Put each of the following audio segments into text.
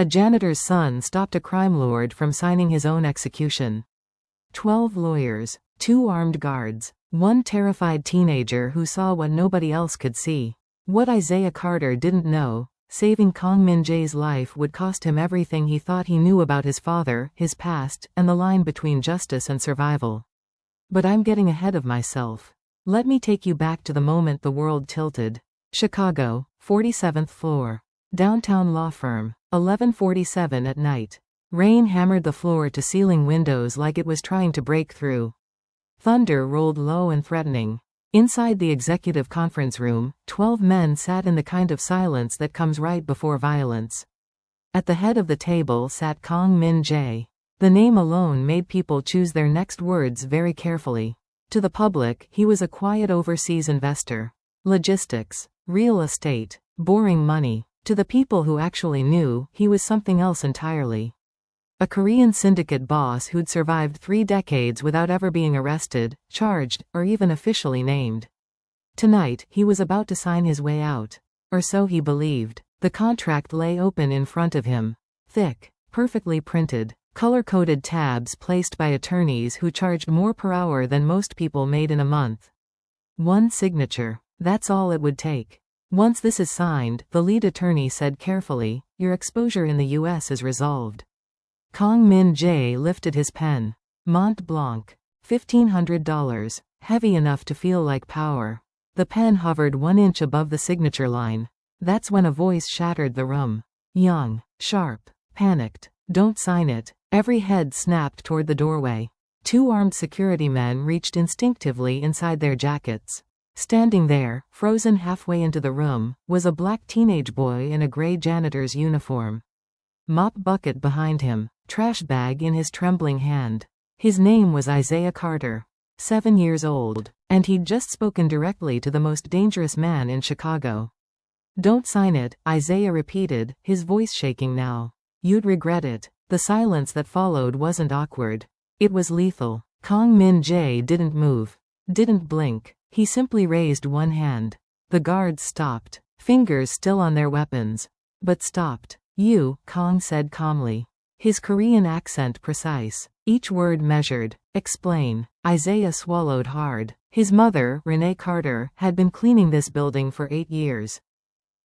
A janitor's son stopped a crime lord from signing his own execution. 12 lawyers, 2 armed guards, 1 terrified teenager who saw what nobody else could see. What Isaiah Carter didn't know, saving Kong Min-jae's life would cost him everything he thought he knew about his father, his past, and the line between justice and survival. But I'm getting ahead of myself. Let me take you back to the moment the world tilted. Chicago, 47th floor. Downtown law firm, 11:47 at night. Rain hammered the floor-to-ceiling windows like it was trying to break through. Thunder rolled low and threatening. Inside the executive conference room, 12 men sat in the kind of silence that comes right before violence. At the head of the table sat Kong Min-jae. The name alone made people choose their next words very carefully. To the public, he was a quiet overseas investor. Logistics, real estate, boring money. To the people who actually knew, he was something else entirely. A Korean syndicate boss who'd survived 3 decades without ever being arrested, charged, or even officially named. Tonight, he was about to sign his way out. Or so he believed. The contract lay open in front of him. Thick, perfectly printed, color-coded tabs placed by attorneys who charged more per hour than most people made in a month. 1 signature. That's all it would take. Once this is signed, the lead attorney said carefully, your exposure in the US is resolved. Kong Min-jae lifted his pen. Mont Blanc. $1,500. Heavy enough to feel like power. The pen hovered 1 inch above the signature line. That's when a voice shattered the room. Young, sharp, panicked. Don't sign it. Every head snapped toward the doorway. 2 armed security men reached instinctively inside their jackets. Standing there, frozen halfway into the room, was a black teenage boy in a gray janitor's uniform. Mop bucket behind him. Trash bag in his trembling hand. His name was Isaiah Carter. 7 years old, and he'd just spoken directly to the most dangerous man in Chicago. Don't sign it, Isaiah repeated, his voice shaking now. You'd regret it. The silence that followed wasn't awkward. It was lethal. Kong Min-jae didn't move. Didn't blink. He simply raised 1 hand. The guards stopped, fingers still on their weapons. But stopped. You, Kong said calmly. His Korean accent precise. Each word measured. Explain. Isaiah swallowed hard. His mother, Renee Carter, had been cleaning this building for 8 years.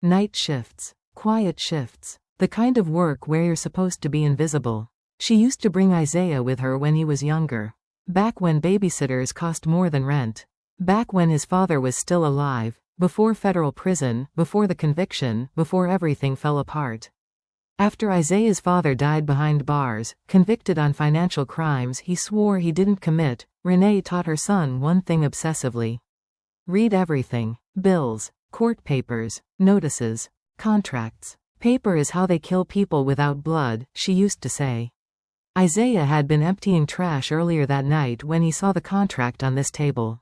Night shifts. Quiet shifts. The kind of work where you're supposed to be invisible. She used to bring Isaiah with her when he was younger. Back when babysitters cost more than rent. Back when his father was still alive. Before federal prison, before the conviction, before everything fell apart. After Isaiah's father died behind bars, convicted on financial crimes he swore he didn't commit, Renee taught her son one thing obsessively. Read everything. Bills, court papers, notices, contracts. Paper is how they kill people without blood, she used to say. Isaiah had been emptying trash earlier that night when he saw the contract on this table.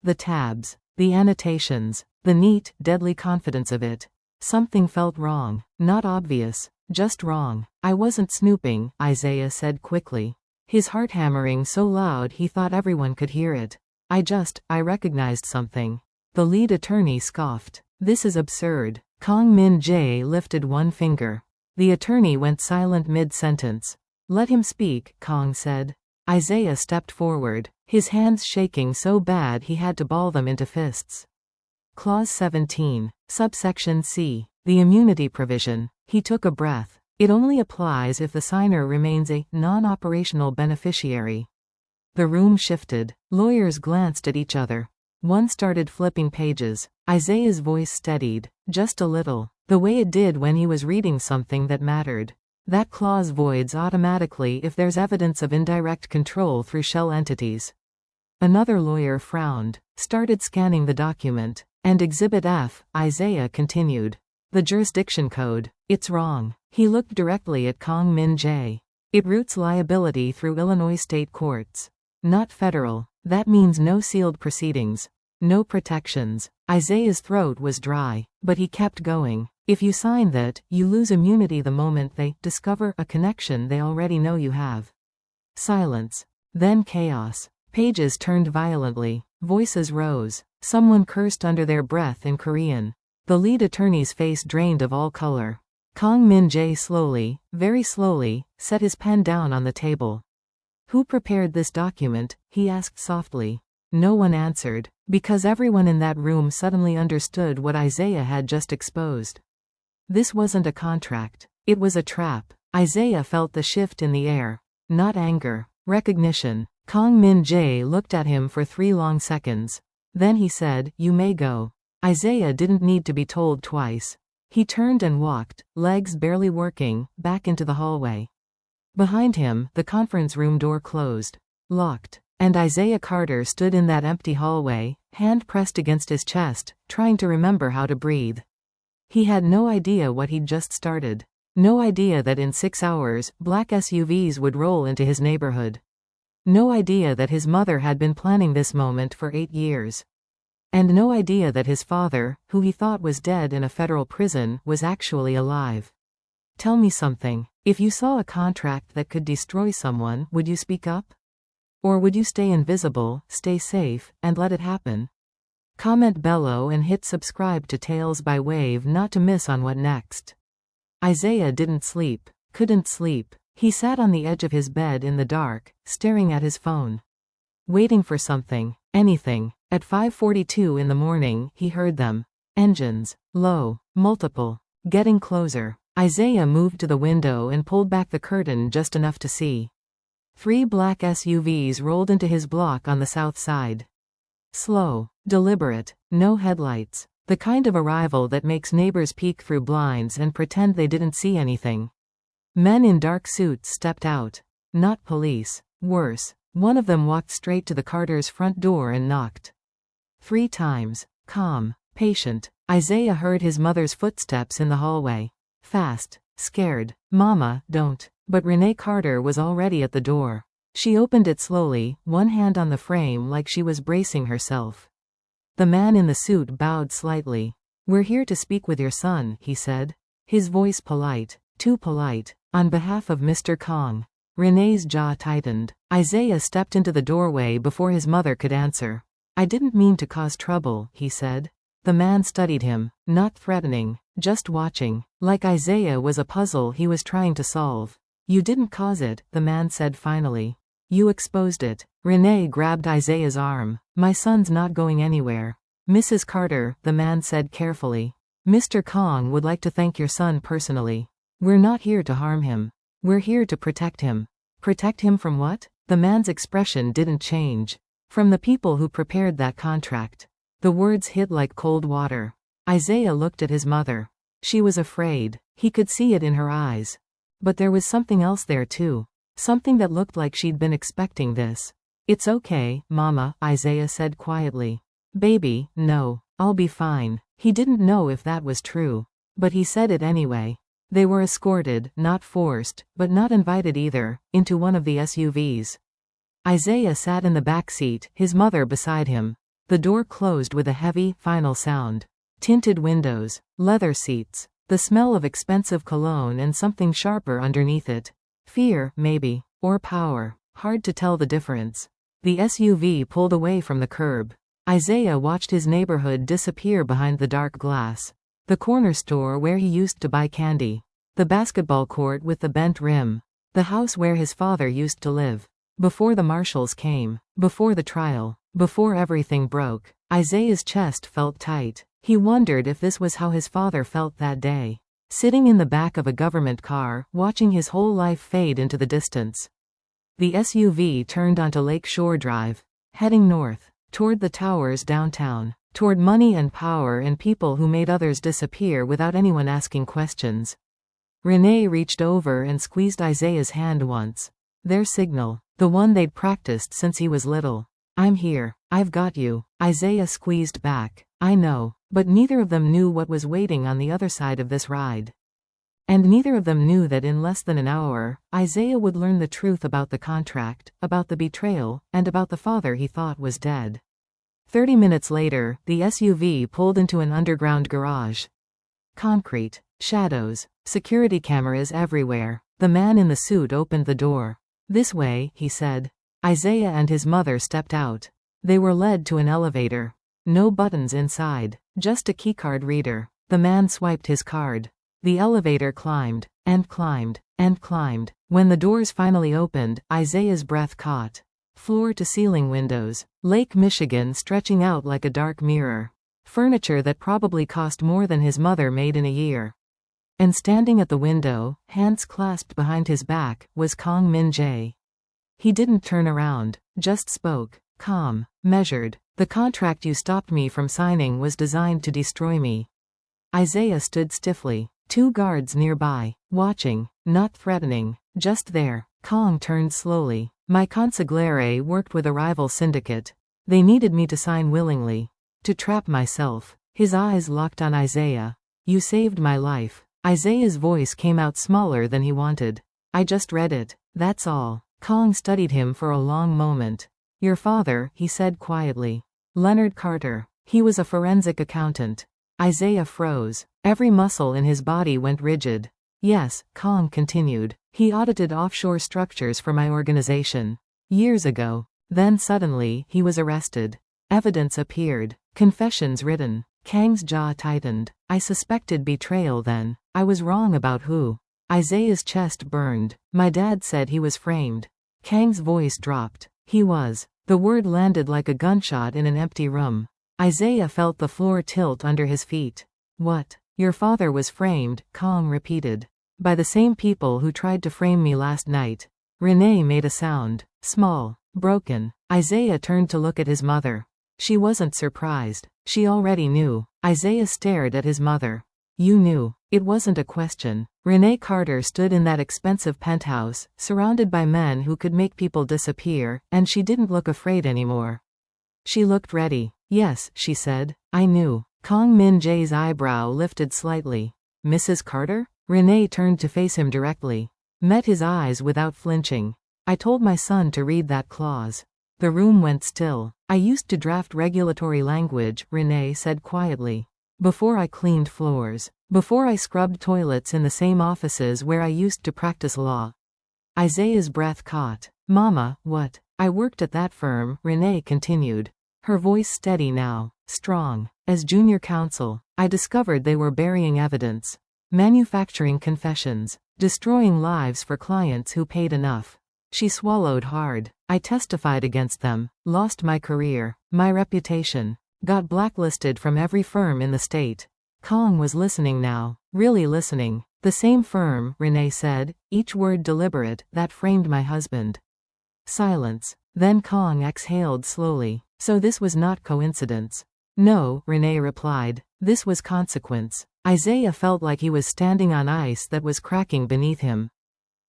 The tabs, the annotations, the neat, deadly confidence of it. Something felt wrong. Not obvious. Just wrong. I wasn't snooping, Isaiah said quickly. His heart hammering so loud he thought everyone could hear it. I recognized something. The lead attorney scoffed. This is absurd. Kong Min-jae lifted 1 finger. The attorney went silent mid-sentence. Let him speak, Kong said. Isaiah stepped forward, his hands shaking so bad he had to ball them into fists. Clause 17, subsection C, the immunity provision. He took a breath. It only applies if the signer remains a non-operational beneficiary. The room shifted. Lawyers glanced at each other. One started flipping pages. Isaiah's voice steadied, just a little, the way it did when he was reading something that mattered. That clause voids automatically if there's evidence of indirect control through shell entities. Another lawyer frowned, started scanning the document. And Exhibit F, Isaiah continued. The jurisdiction code. It's wrong. He looked directly at Kong Min-jae. It routes liability through Illinois state courts. Not federal. That means no sealed proceedings. No protections. Isaiah's throat was dry, but he kept going. If you sign that, you lose immunity the moment they discover a connection they already know you have. Silence. Then chaos. Pages turned violently. Voices rose. Someone cursed under their breath in Korean. The lead attorney's face drained of all color. Kong Min Jae slowly, very slowly, set his pen down on the table. Who prepared this document? He asked softly. No one answered, because everyone in that room suddenly understood what Isaiah had just exposed. This wasn't a contract. It was a trap. Isaiah felt the shift in the air. Not anger. Recognition. Kong Min Jae looked at him for 3 long seconds. Then he said, "You may go." Isaiah didn't need to be told twice. He turned and walked, legs barely working, back into the hallway. Behind him, the conference room door closed. Locked. And Isaiah Carter stood in that empty hallway, hand pressed against his chest, trying to remember how to breathe. He had no idea what he'd just started. No idea that in 6 hours, black SUVs would roll into his neighborhood. No idea that his mother had been planning this moment for 8 years. And no idea that his father, who he thought was dead in a federal prison, was actually alive. Tell me something. If you saw a contract that could destroy someone, would you speak up? Or would you stay invisible, stay safe, and let it happen? Comment below and hit subscribe to Tales by Wave not to miss on what next. Isaiah didn't sleep. Couldn't sleep. He sat on the edge of his bed in the dark, staring at his phone. Waiting for something. Anything. At 5:42 in the morning, he heard them. Engines. Low. Multiple. Getting closer. Isaiah moved to the window and pulled back the curtain just enough to see. 3 black SUVs rolled into his block on the south side. Slow. Deliberate. No headlights. The kind of arrival that makes neighbors peek through blinds and pretend they didn't see anything. Men in dark suits stepped out. Not police. Worse. One of them walked straight to the Carters' front door and knocked. 3 times. Calm. Patient. Isaiah heard his mother's footsteps in the hallway. Fast. Scared. Mama, don't. But Renee Carter was already at the door. She opened it slowly, one hand on the frame like she was bracing herself. The man in the suit bowed slightly. "We're here to speak with your son," he said. His voice polite. Too polite. "On behalf of Mr. Kong." Renee's jaw tightened. Isaiah stepped into the doorway before his mother could answer. "I didn't mean to cause trouble," he said. The man studied him, not threatening, just watching, like Isaiah was a puzzle he was trying to solve. "You didn't cause it," the man said finally. "You exposed it." Renee grabbed Isaiah's arm. "My son's not going anywhere." "Mrs. Carter," the man said carefully. "Mr. Kong would like to thank your son personally. We're not here to harm him. We're here to protect him." Protect him from what? The man's expression didn't change. From the people who prepared that contract. The words hit like cold water. Isaiah looked at his mother. She was afraid. He could see it in her eyes. But there was something else there too. Something that looked like she'd been expecting this. "It's okay, Mama," Isaiah said quietly. "Baby, no. I'll be fine." He didn't know if that was true. But he said it anyway. They were escorted, not forced, but not invited either, into one of the SUVs. Isaiah sat in the back seat, his mother beside him. The door closed with a heavy, final sound. Tinted windows, leather seats, the smell of expensive cologne and something sharper underneath it. Fear, maybe, or power. Hard to tell the difference. The SUV pulled away from the curb. Isaiah watched his neighborhood disappear behind the dark glass. The corner store where he used to buy candy. The basketball court with the bent rim. The house where his father used to live. Before the marshals came. Before the trial. Before everything broke. Isaiah's chest felt tight. He wondered if this was how his father felt that day. Sitting in the back of a government car, watching his whole life fade into the distance. The SUV turned onto Lake Shore Drive. Heading north. Toward the towers downtown. Toward money and power and people who made others disappear without anyone asking questions. Renee reached over and squeezed Isaiah's hand once. Their signal. The one they'd practiced since he was little. "I'm here. I've got you." Isaiah squeezed back. "I know." But neither of them knew what was waiting on the other side of this ride. And neither of them knew that in less than an hour, Isaiah would learn the truth about the contract, about the betrayal, and about the father he thought was dead. 30 minutes later, the SUV pulled into an underground garage. Concrete. Shadows. Security cameras everywhere. The man in the suit opened the door. "This way," he said. Isaiah and his mother stepped out. They were led to an elevator. No buttons inside. Just a keycard reader. The man swiped his card. The elevator climbed, and climbed, and climbed. When the doors finally opened, Isaiah's breath caught. Floor-to-ceiling windows. Lake Michigan stretching out like a dark mirror. Furniture that probably cost more than his mother made in a year. And standing at the window, hands clasped behind his back, was Kong Min-jae. He didn't turn around, just spoke. Calm, measured. The contract you stopped me from signing was designed to destroy me. Isaiah stood stiffly. 2 guards nearby, watching, not threatening, just there. Kong turned slowly. My consigliere worked with a rival syndicate. They needed me to sign willingly. To trap myself. His eyes locked on Isaiah. You saved my life. Isaiah's voice came out smaller than he wanted. I just read it, that's all. Kong studied him for a long moment. Your father, he said quietly. Leonard Carter. He was a forensic accountant. Isaiah froze. Every muscle in his body went rigid. Yes, Kong continued. He audited offshore structures for my organization. Years ago. Then suddenly, he was arrested. Evidence appeared. Confessions written. Kang's jaw tightened. I suspected betrayal then. I was wrong about who. Isaiah's chest burned. My dad said he was framed. Kang's voice dropped. He was. The word landed like a gunshot in an empty room. Isaiah felt the floor tilt under his feet. What? Your father was framed, Kong repeated. By the same people who tried to frame me last night. Renee made a sound. Small. Broken. Isaiah turned to look at his mother. She wasn't surprised. She already knew. Isaiah stared at his mother. You knew. It wasn't a question. Renee Carter stood in that expensive penthouse, surrounded by men who could make people disappear, and she didn't look afraid anymore. She looked ready. Yes, she said. I knew. Kong Min-jae's eyebrow lifted slightly. Mrs. Carter? Renee turned to face him directly. Met his eyes without flinching. I told my son to read that clause. The room went still. I used to draft regulatory language, Renee said quietly. Before I cleaned floors. Before I scrubbed toilets in the same offices where I used to practice law. Isaiah's breath caught. Mama, what? I worked at that firm, Renee continued. Her voice steady now, strong. As junior counsel, I discovered they were burying evidence. Manufacturing confessions. Destroying lives for clients who paid enough. She swallowed hard. I testified against them. Lost my career. My reputation. Got blacklisted from every firm in the state. Kong was listening now. Really listening. The same firm, Renee said, each word deliberate, that framed my husband. Silence. Then Kong exhaled slowly. So this was not coincidence. No, Renee replied. This was consequence. Isaiah felt like he was standing on ice that was cracking beneath him.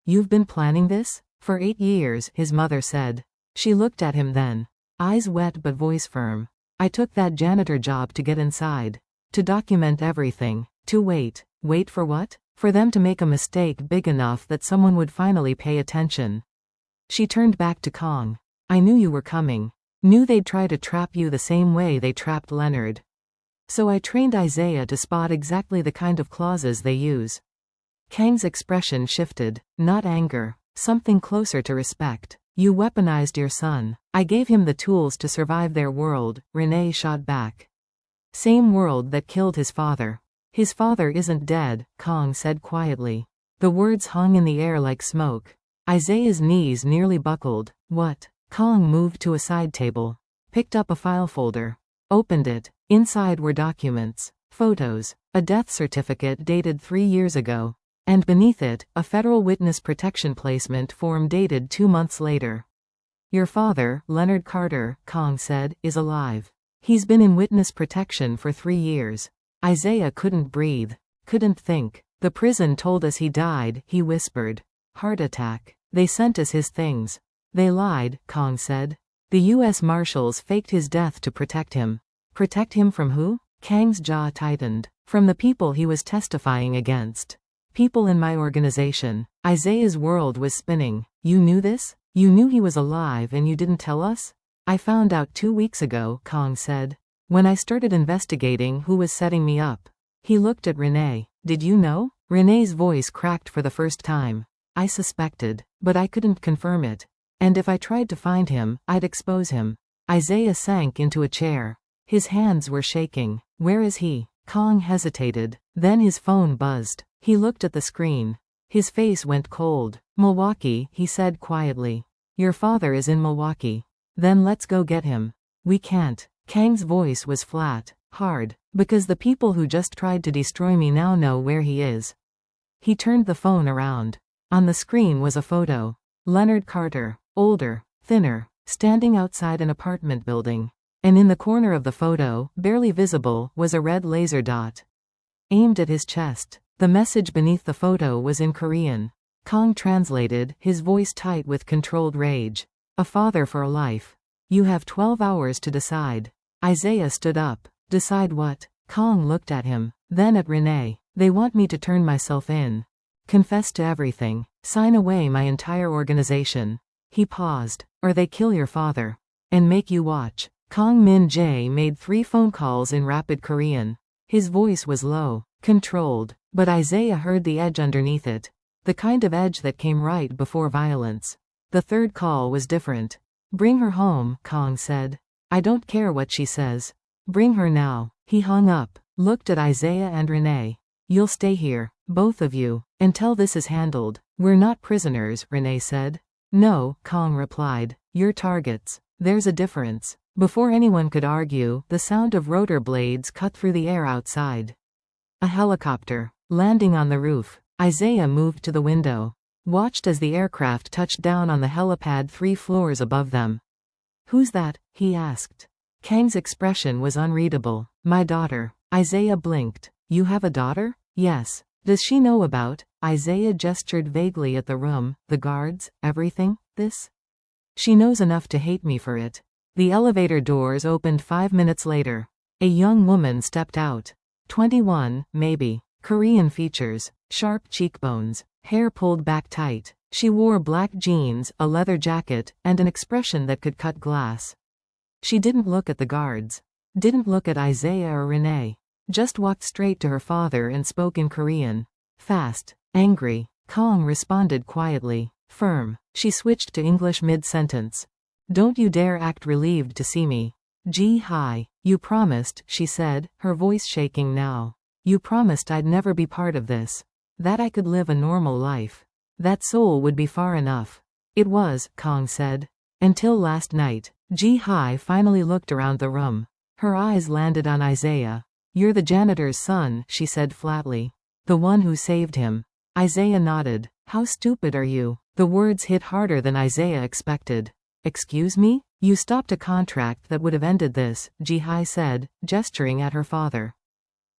You've been planning this? For 8 years, his mother said. She looked at him then. Eyes wet but voice firm. I took that janitor job to get inside. To document everything. To wait. Wait for what? For them to make a mistake big enough that someone would finally pay attention. She turned back to Kong. I knew you were coming. Knew they'd try to trap you the same way they trapped Leonard. So I trained Isaiah to spot exactly the kind of clauses they use. Kang's expression shifted. Not anger. Something closer to respect. You weaponized your son. I gave him the tools to survive their world, Renee shot back. Same world that killed his father. His father isn't dead, Kong said quietly. The words hung in the air like smoke. Isaiah's knees nearly buckled. What? Kong moved to a side table. Picked up a file folder. Opened it. Inside were documents. Photos. A death certificate dated 3 years ago. And beneath it, a federal witness protection placement form dated 2 months later. Your father, Leonard Carter, Kong said, is alive. He's been in witness protection for 3 years. Isaiah couldn't breathe. Couldn't think. The prison told us he died, he whispered. Heart attack. They sent us his things. They lied, Kong said. The U.S. Marshals faked his death to protect him. Protect him from who? Kang's jaw tightened. From the people he was testifying against. People in my organization. Isaiah's world was spinning. You knew this? You knew he was alive and you didn't tell us? I found out 2 weeks ago, Kong said. When I started investigating who was setting me up. He looked at Renee. Did you know? Renee's voice cracked for the first time. I suspected, but I couldn't confirm it. And if I tried to find him, I'd expose him. Isaiah sank into a chair. His hands were shaking. Where is he? Kong hesitated. Then his phone buzzed. He looked at the screen. His face went cold. Milwaukee, he said quietly. Your father is in Milwaukee. Then let's go get him. We can't. Kang's voice was flat, hard, because the people who just tried to destroy me now know where he is. He turned the phone around. On the screen was a photo. Leonard Carter, older, thinner, standing outside an apartment building. And in the corner of the photo, barely visible, was a red laser dot aimed at his chest. The message beneath the photo was in Korean. Kang translated, his voice tight with controlled rage. A father for a life. You have 12 hours to decide. Isaiah stood up. Decide what? Kang looked at him, then at Renee. They want me to turn myself in. Confess to everything. Sign away my entire organization. He paused. Or they kill your father. And make you watch. Kang Min-jae made 3 phone calls in rapid Korean. His voice was low, controlled, but Isaiah heard the edge underneath it. The kind of edge that came right before violence. The third call was different. Bring her home, Kang said. I don't care what she says. Bring her now. He hung up, looked at Isaiah and Renee. You'll stay here, both of you, until this is handled. We're not prisoners, Renee said. No, Kang replied. You're targets. There's a difference. Before anyone could argue, the sound of rotor blades cut through the air outside. A helicopter, landing on the roof. Isaiah moved to the window. Watched as the aircraft touched down on the helipad 3 floors above them. Who's that? He asked. Kang's expression was unreadable. My daughter. Isaiah blinked. You have a daughter? Yes. Does she know about? Isaiah gestured vaguely at the room, the guards, everything, this? She knows enough to hate me for it. The elevator doors opened 5 minutes later. A young woman stepped out. 21, maybe. Korean features, sharp cheekbones, hair pulled back tight. She wore black jeans, a leather jacket, and an expression that could cut glass. She didn't look at the guards. Didn't look at Isaiah or Renee. Just walked straight to her father and spoke in Korean. Fast, angry. Kang responded quietly, firm. She switched to English mid-sentence. Don't you dare act relieved to see me. Ji-hi, you promised, she said, her voice shaking now. You promised I'd never be part of this. That I could live a normal life. That Seoul would be far enough. It was, Kang said. Until last night. Ji-hi finally looked around the room. Her eyes landed on Isaiah. You're the janitor's son, she said flatly. The one who saved him. Isaiah nodded. How stupid are you? The words hit harder than Isaiah expected. Excuse me? You stopped a contract that would have ended this, Ji-hi said, gesturing at her father.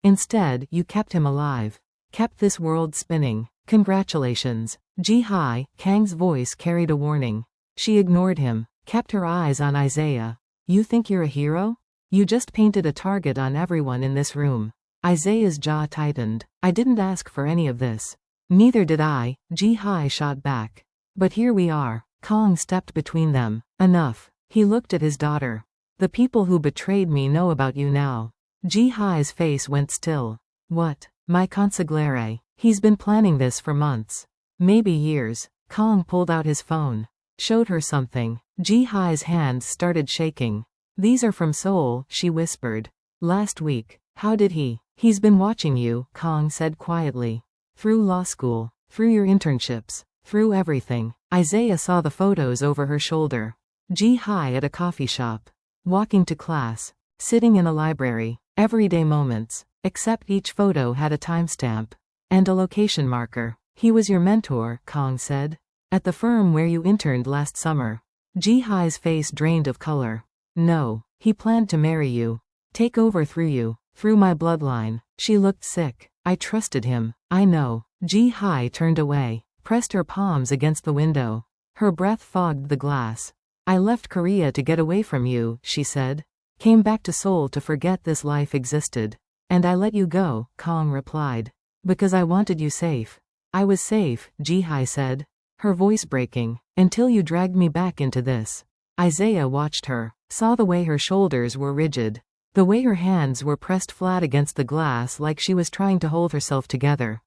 Instead, you kept him alive. Kept this world spinning. Congratulations. Ji-hi, Kang's voice carried a warning. She ignored him, kept her eyes on Isaiah. You think you're a hero? You just painted a target on everyone in this room. Isaiah's jaw tightened. I didn't ask for any of this. Neither did I, Ji-hi shot back. But here we are. Kang stepped between them. Enough. He looked at his daughter. The people who betrayed me know about you now. Ji-hi's face went still. What? My consigliere. He's been planning this for months. Maybe years. Kang pulled out his phone. Showed her something. Ji-hi's hands started shaking. These are from Seoul, she whispered. Last week. How did he? He's been watching you, Kang said quietly. Through law school. Through your internships. Through everything. Isaiah saw the photos over her shoulder. Ji-hi at a coffee shop. Walking to class. Sitting in a library. Everyday moments. Except each photo had a timestamp. And a location marker. He was your mentor, Kang said. At the firm where you interned last summer. Ji-hi's face drained of color. No. He planned to marry you. Take over through you. Through my bloodline. She looked sick. I trusted him. I know. Ji-hi turned away. Pressed her palms against the window. Her breath fogged the glass. I left Korea to get away from you, she said. Came back to Seoul to forget this life existed. And I let you go, Kang replied. Because I wanted you safe. I was safe, Ji-hi said. Her voice breaking. Until you dragged me back into this. Isaiah watched her. Saw the way her shoulders were rigid. The way her hands were pressed flat against the glass like she was trying to hold herself together.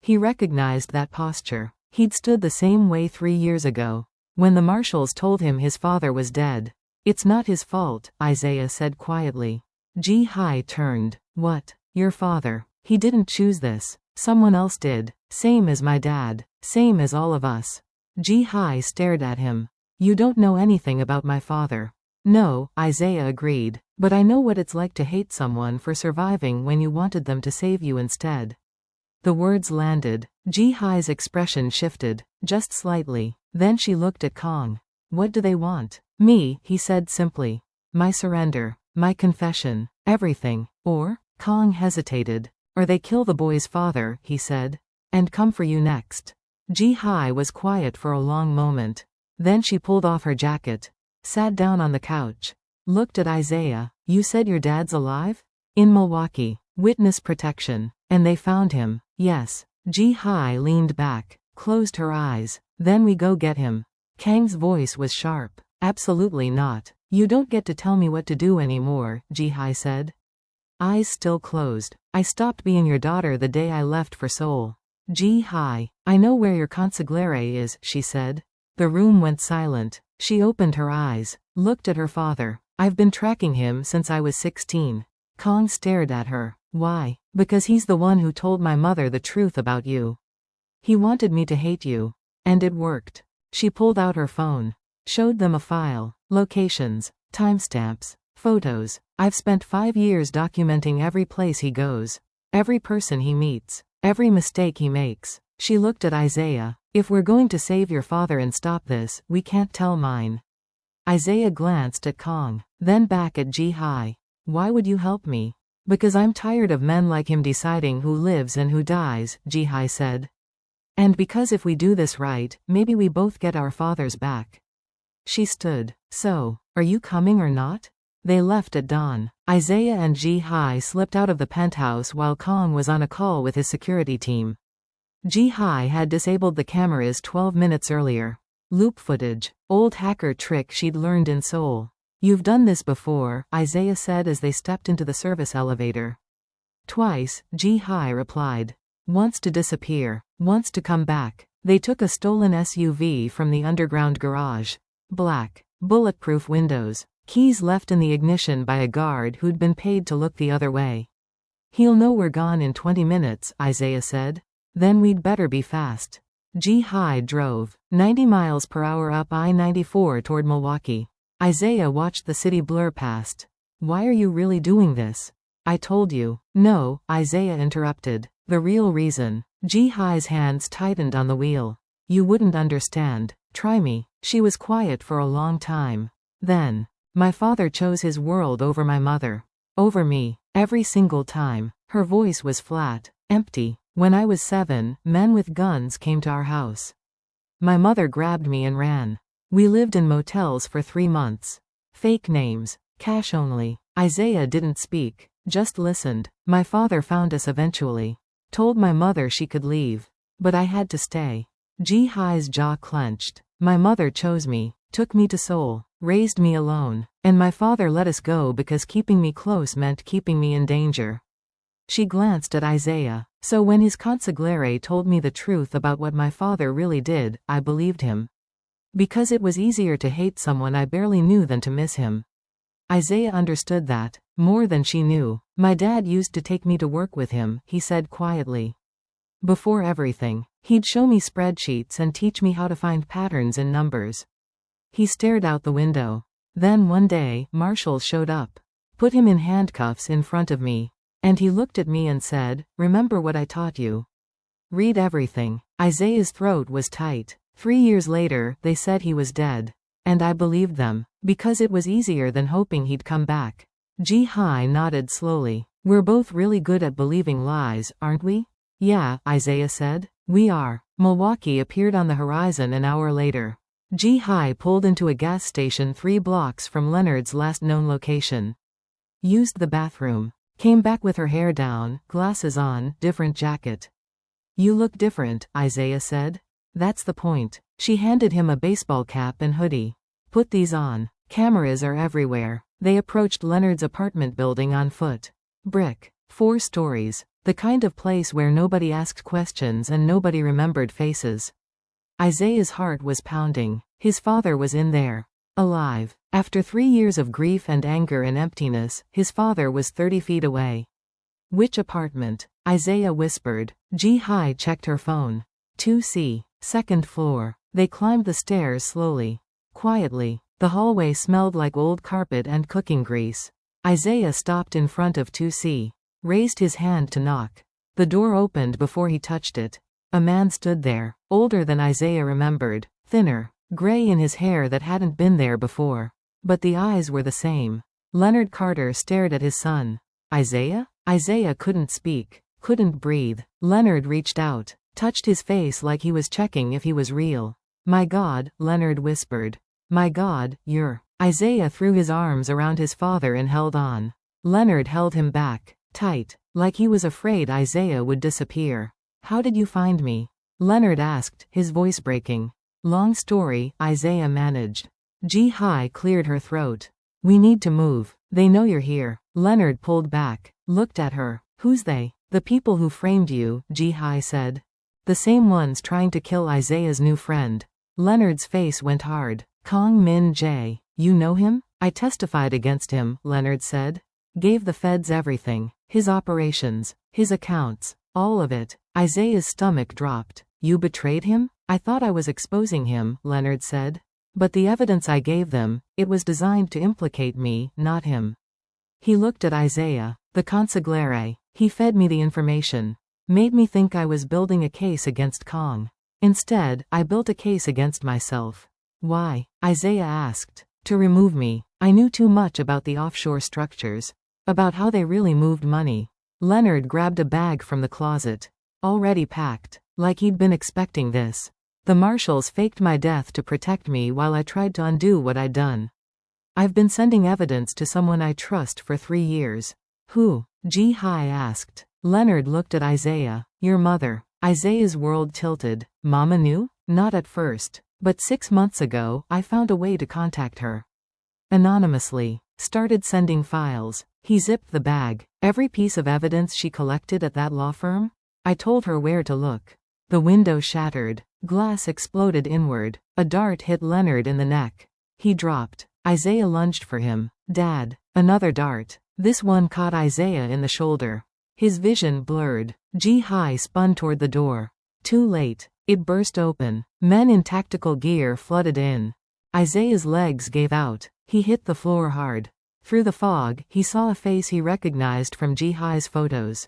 He recognized that posture. He'd stood the same way 3 years ago. When the marshals told him his father was dead. It's not his fault, Isaiah said quietly. Ji-hi turned. What? Your father. He didn't choose this. Someone else did. Same as my dad. Same as all of us. Ji-hai stared at him. You don't know anything about my father. No, Isaiah agreed. But I know what it's like to hate someone for surviving when you wanted them to save you instead. The words landed. Ji-hai's expression shifted, just slightly. Then she looked at Kong. What do they want? Me, he said simply. My surrender. My confession. Everything. Or? Kong hesitated. Or they kill the boy's father, he said. And come for you next. Ji-hai was quiet for a long moment. Then she pulled off her jacket. Sat down on the couch. Looked at Isaiah. You said your dad's alive? In Milwaukee. Witness protection. And they found him. Yes. Ji-hai leaned back. Closed her eyes. Then we go get him. Kang's voice was sharp. Absolutely not. You don't get to tell me what to do anymore, Ji-hai said. Eyes still closed. I stopped being your daughter the day I left for Seoul. Ji-hai. I know where your consigliere is, she said. The room went silent. She opened her eyes. Looked at her father. I've been tracking him since I was 16. Kong stared at her. Why? Because he's the one who told my mother the truth about you. He wanted me to hate you. And it worked. She pulled out her phone. Showed them a file. Locations. Timestamps. Photos. I've spent 5 years documenting every place he goes. Every person he meets. Every mistake he makes. She looked at Isaiah. If we're going to save your father and stop this, we can't tell mine. Isaiah glanced at Kong. Then back at Ji-hai. Why would you help me? Because I'm tired of men like him deciding who lives and who dies, Ji-hai said. And because if we do this right, maybe we both get our fathers back. She stood. So, are you coming or not? They left at dawn. Isaiah and Ji-hai slipped out of the penthouse while Kong was on a call with his security team. Ji-hai had disabled the cameras 12 minutes earlier. Loop footage. Old hacker trick she'd learned in Seoul. You've done this before, Isaiah said as they stepped into the service elevator. Twice, Ji-hai replied. Once to disappear. Once to come back. They took a stolen SUV from the underground garage. Black. Bulletproof windows. Keys left in the ignition by a guard who'd been paid to look the other way. He'll know we're gone in 20 minutes, Isaiah said. Then we'd better be fast. Ji-hai drove 90 miles per hour up I-94 toward Milwaukee. Isaiah watched the city blur past. Why are you really doing this? I told you. No, Isaiah interrupted. The real reason. Ji-hai's hands tightened on the wheel. You wouldn't understand. Try me. She was quiet for a long time. Then. My father chose his world over my mother. Over me. Every single time. Her voice was flat. Empty. When I was 7, men with guns came to our house. My mother grabbed me and ran. We lived in motels for 3 months. Fake names. Cash only. Isaiah didn't speak. Just listened. My father found us eventually. Told my mother she could leave. But I had to stay. Ji-hai's jaw clenched. My mother chose me. Took me to Seoul. Raised me alone. And my father let us go because keeping me close meant keeping me in danger. She glanced at Isaiah. So when his consigliere told me the truth about what my father really did, I believed him. Because it was easier to hate someone I barely knew than to miss him. Isaiah understood that, more than she knew. My dad used to take me to work with him, he said quietly. Before everything, he'd show me spreadsheets and teach me how to find patterns in numbers. He stared out the window. Then one day, Marshall showed up. Put him in handcuffs in front of me. And he looked at me and said, remember what I taught you. Read everything. Isaiah's throat was tight. 3 years later, they said he was dead. And I believed them. Because it was easier than hoping he'd come back. Ji-hai nodded slowly. We're both really good at believing lies, aren't we? Yeah, Isaiah said. We are. Milwaukee appeared on the horizon an hour later. Ji-hai pulled into a gas station 3 blocks from Leonard's last known location. Used the bathroom. Came back with her hair down, glasses on, different jacket. You look different, Isaiah said. That's the point. She handed him a baseball cap and hoodie. Put these on. Cameras are everywhere. They approached Leonard's apartment building on foot. Brick. 4 stories. The kind of place where nobody asked questions and nobody remembered faces. Isaiah's heart was pounding. His father was in there. Alive. After 3 years of grief and anger and emptiness, his father was 30 feet away. Which apartment? Isaiah whispered. Ji-hai checked her phone. 2C. Second floor. They climbed the stairs slowly. Quietly. The hallway smelled like old carpet and cooking grease. Isaiah stopped in front of 2C. Raised his hand to knock. The door opened before he touched it. A man stood there, older than Isaiah remembered, thinner, gray in his hair that hadn't been there before. But the eyes were the same. Leonard Carter stared at his son. Isaiah? Isaiah couldn't speak, couldn't breathe. Leonard reached out, touched his face like he was checking if he was real. My God, Leonard whispered. My God, you're... Isaiah threw his arms around his father and held on. Leonard held him back, tight, like he was afraid Isaiah would disappear. How did you find me? Leonard asked, his voice breaking. Long story, Isaiah managed. Ji-hai cleared her throat. We need to move. They know you're here. Leonard pulled back, looked at her. Who's they? The people who framed you, Ji-hai said. The same ones trying to kill Isaiah's new friend. Leonard's face went hard. Kong Min-jae. You know him? I testified against him, Leonard said. Gave the feds everything. His operations. His accounts. All of it. Isaiah's stomach dropped. You betrayed him? I thought I was exposing him, Leonard said. But the evidence I gave them, it was designed to implicate me, not him. He looked at Isaiah. The consigliere. He fed me the information. Made me think I was building a case against Kong. Instead, I built a case against myself. Why? Isaiah asked. To remove me. I knew too much about the offshore structures. About how they really moved money. Leonard grabbed a bag from the closet. Already packed. Like he'd been expecting this. The marshals faked my death to protect me while I tried to undo what I'd done. I've been sending evidence to someone I trust for 3 years. Who? Ji-hai asked. Leonard looked at Isaiah. Your mother. Isaiah's world tilted. Mama knew? Not at first. But 6 months ago, I found a way to contact her. Anonymously. Started sending files. He zipped the bag. Every piece of evidence she collected at that law firm? I told her where to look. The window shattered. Glass exploded inward. A dart hit Leonard in the neck. He dropped. Isaiah lunged for him. Dad. Another dart. This one caught Isaiah in the shoulder. His vision blurred. Ji-hai spun toward the door. Too late. It burst open. Men in tactical gear flooded in. Isaiah's legs gave out. He hit the floor hard. Through the fog, he saw a face he recognized from Ji-hai's photos.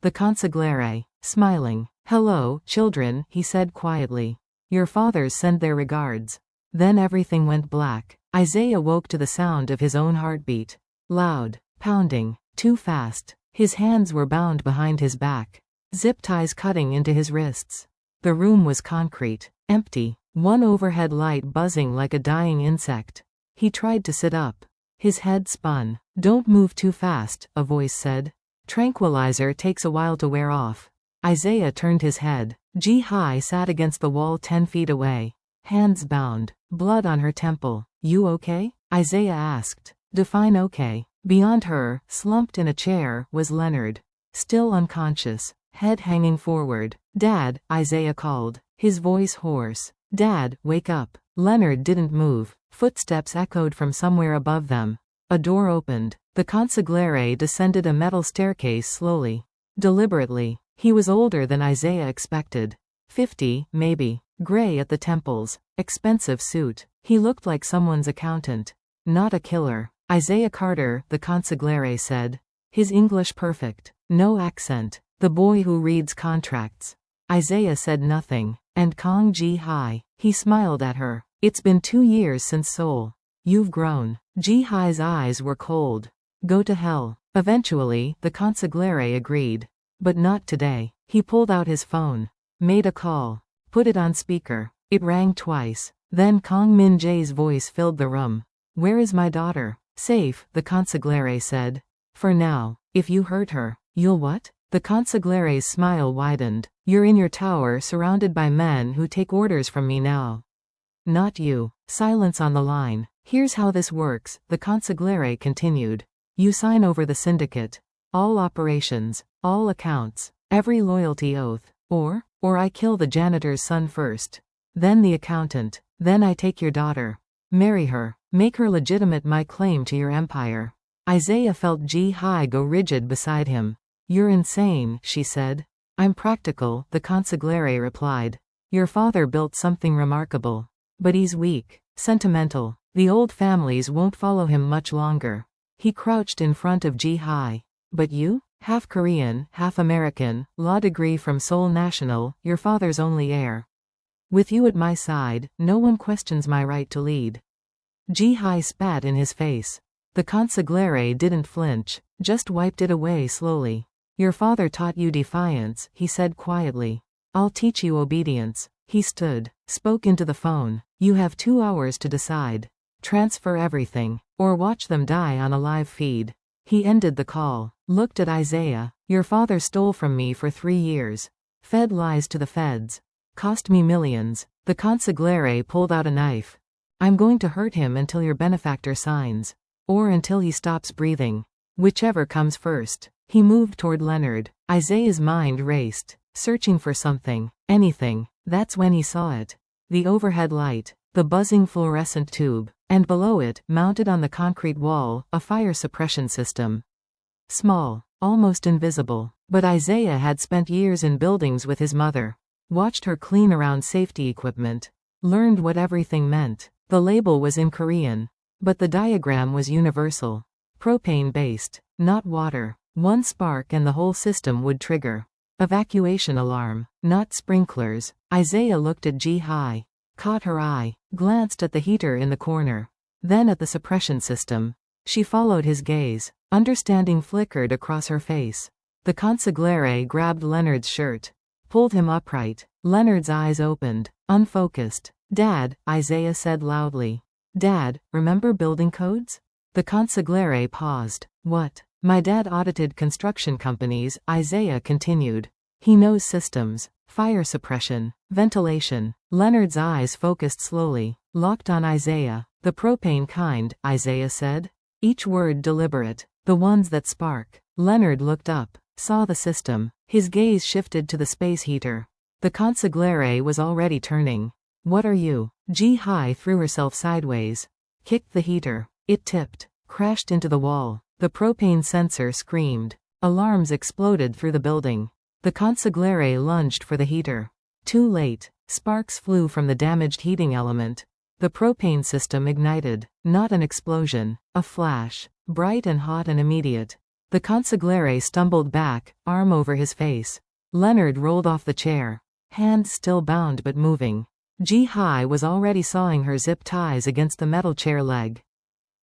The consigliere. Smiling. Hello, children, he said quietly. Your fathers send their regards. Then everything went black. Isaiah woke to the sound of his own heartbeat. Loud. Pounding. Too fast. His hands were bound behind his back. Zip ties cutting into his wrists. The room was concrete. Empty. One overhead light buzzing like a dying insect. He tried to sit up. His head spun. Don't move too fast, a voice said. Tranquilizer takes a while to wear off. Isaiah turned his head. Ji-hai sat against the wall 10 feet away. Hands bound. Blood on her temple. You okay? Isaiah asked. Define okay. Beyond her, slumped in a chair, was Leonard. Still unconscious. Head hanging forward. Dad, Isaiah called. His voice hoarse. Dad, wake up. Leonard didn't move. Footsteps echoed from somewhere above them. A door opened. The consigliere descended a metal staircase slowly. Deliberately. He was older than Isaiah expected. 50, maybe. Gray at the temples. Expensive suit. He looked like someone's accountant. Not a killer. Isaiah Carter, the consigliere said. His English perfect. No accent. The boy who reads contracts. Isaiah said nothing. And Kong Ji-hai. He smiled at her. It's been 2 years since Seoul. You've grown. Ji-hai's eyes were cold. Go to hell. Eventually, the consigliere agreed. But not today. He pulled out his phone. Made a call. Put it on speaker. It rang twice. Then Kong Min-jae's voice filled the room. Where is my daughter? Safe, the consigliere said. For now. If you hurt her, you'll what? The consigliere's smile widened. You're in your tower surrounded by men who take orders from me now. Not you. Silence on the line. Here's how this works, the consigliere continued. You sign over the syndicate. All operations. All accounts. Every loyalty oath. Or I kill the janitor's son first. Then the accountant. Then I take your daughter. Marry her. Make her legitimate my claim to your empire. Isaiah felt Ji-hai go rigid beside him. You're insane, she said. I'm practical, the consigliere replied. Your father built something remarkable. But he's weak, sentimental. The old families won't follow him much longer. He crouched in front of Ji-hai. But you? Half Korean, half American, law degree from Seoul National, your father's only heir. With you at my side, no one questions my right to lead. Ji-hai spat in his face. The consigliere didn't flinch, just wiped it away slowly. Your father taught you defiance, he said quietly. I'll teach you obedience. He stood, spoke into the phone. You have 2 hours to decide. Transfer everything, or watch them die on a live feed. He ended the call, looked at Isaiah. Your father stole from me for 3 years. Fed lies to the feds. Cost me millions. The consigliere pulled out a knife. I'm going to hurt him until your benefactor signs. Or until he stops breathing. Whichever comes first. He moved toward Leonard. Isaiah's mind raced, searching for something, anything. That's when he saw it. The overhead light, the buzzing fluorescent tube, and below it, mounted on the concrete wall, a fire suppression system. Small, almost invisible, but Isaiah had spent years in buildings with his mother. Watched her clean around safety equipment. Learned what everything meant. The label was in Korean, but the diagram was universal. Propane-based, not water. One spark and the whole system would trigger. Evacuation alarm, not sprinklers. Isaiah looked at Ji-hai. Caught her eye. Glanced at the heater in the corner. Then at the suppression system. She followed his gaze. Understanding flickered across her face. The consigliere grabbed Leonard's shirt. Pulled him upright. Leonard's eyes opened. Unfocused. Dad, Isaiah said loudly. Dad, remember building codes? The consigliere paused. What? My dad audited construction companies, Isaiah continued. He knows systems. Fire suppression. Ventilation. Leonard's eyes focused slowly. Locked on Isaiah. The propane kind, Isaiah said. Each word deliberate. The ones that spark. Leonard looked up. Saw the system. His gaze shifted to the space heater. The consigliere was already turning. What are you? Ji-hai threw herself sideways. Kicked the heater. It tipped. Crashed into the wall. The propane sensor screamed. Alarms exploded through the building. The consigliere lunged for the heater. Too late. Sparks flew from the damaged heating element. The propane system ignited. Not an explosion. A flash. Bright and hot and immediate. The consigliere stumbled back, arm over his face. Leonard rolled off the chair. Hands still bound but moving. Ji-hai was already sawing her zip ties against the metal chair leg.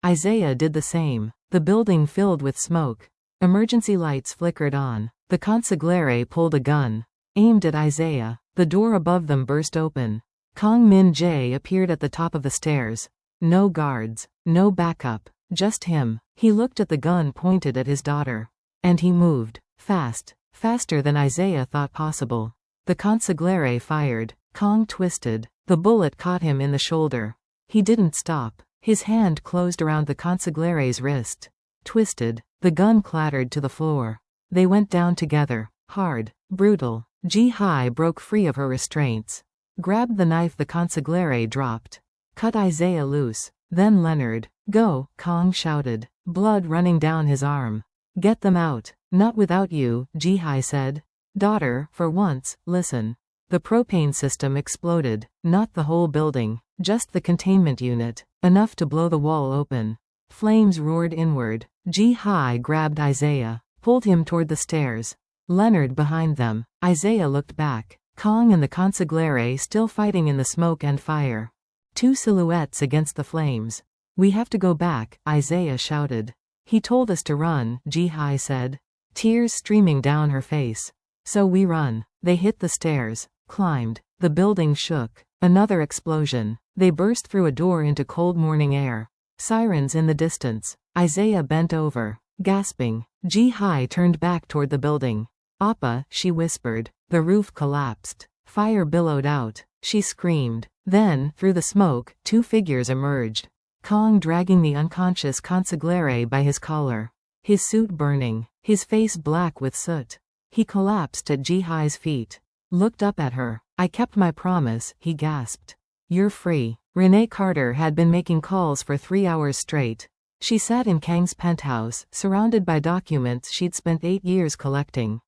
Isaiah did the same. The building filled with smoke. Emergency lights flickered on. The consigliere pulled a gun. Aimed at Isaiah. The door above them burst open. Kong Min-jae appeared at the top of the stairs. No guards. No backup. Just him. He looked at the gun pointed at his daughter. And he moved. Fast. Faster than Isaiah thought possible. The consigliere fired. Kong twisted. The bullet caught him in the shoulder. He didn't stop. His hand closed around the consigliere's wrist. Twisted. The gun clattered to the floor. They went down together. Hard. Brutal. Ji-hai broke free of her restraints. Grabbed the knife the consigliere dropped. Cut Isaiah loose. Then Leonard. Go, Kong shouted. Blood running down his arm. Get them out. Not without you, Ji-hai said. Daughter, for once, listen. The propane system exploded. Not the whole building. Just the containment unit. Enough to blow the wall open. Flames roared inward. Ji-hai grabbed Isaiah. Pulled him toward the stairs. Leonard behind them. Isaiah looked back. Kong and the consigliere still fighting in the smoke and fire. Two silhouettes against the flames. We have to go back, Isaiah shouted. He told us to run, Ji-hai said. Tears streaming down her face. So we run. They hit the stairs. Climbed. The building shook. Another explosion. They burst through a door into cold morning air. Sirens in the distance. Isaiah bent over. Gasping. Ji-hai turned back toward the building. Appa, she whispered. The roof collapsed. Fire billowed out. She screamed. Then, through the smoke, two figures emerged. Kong dragging the unconscious consigliere by his collar. His suit burning. His face black with soot. He collapsed at Ji-hai's feet. Looked up at her. I kept my promise, he gasped. You're free. Renee Carter had been making calls for 3 hours straight. She sat in Kang's penthouse, surrounded by documents she'd spent 8 years collecting.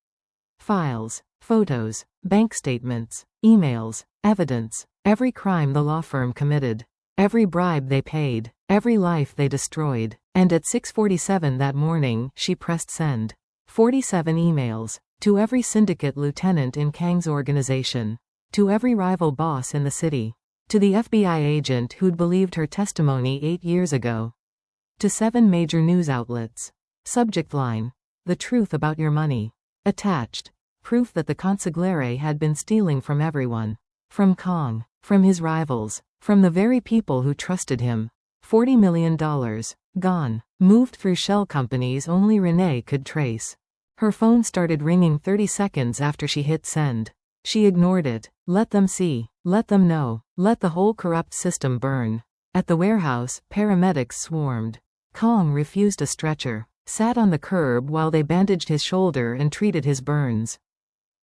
Files, photos, bank statements, emails, evidence, every crime the law firm committed, every bribe they paid, every life they destroyed. And at 6:47 that morning, she pressed send. 47 emails. To every syndicate lieutenant in Kang's organization. To every rival boss in the city. To the FBI agent who'd believed her testimony 8 years ago. To 7 major news outlets. Subject line: the truth about your money. Attached: proof that the consigliere had been stealing from everyone. From Kang. From his rivals. From the very people who trusted him. $40 million. Gone. Moved through shell companies only Renee could trace. Her phone started ringing 30 seconds after she hit send. She ignored it. Let them see. Let them know. Let the whole corrupt system burn. At the warehouse, paramedics swarmed. Kang refused a stretcher. Sat on the curb while they bandaged his shoulder and treated his burns.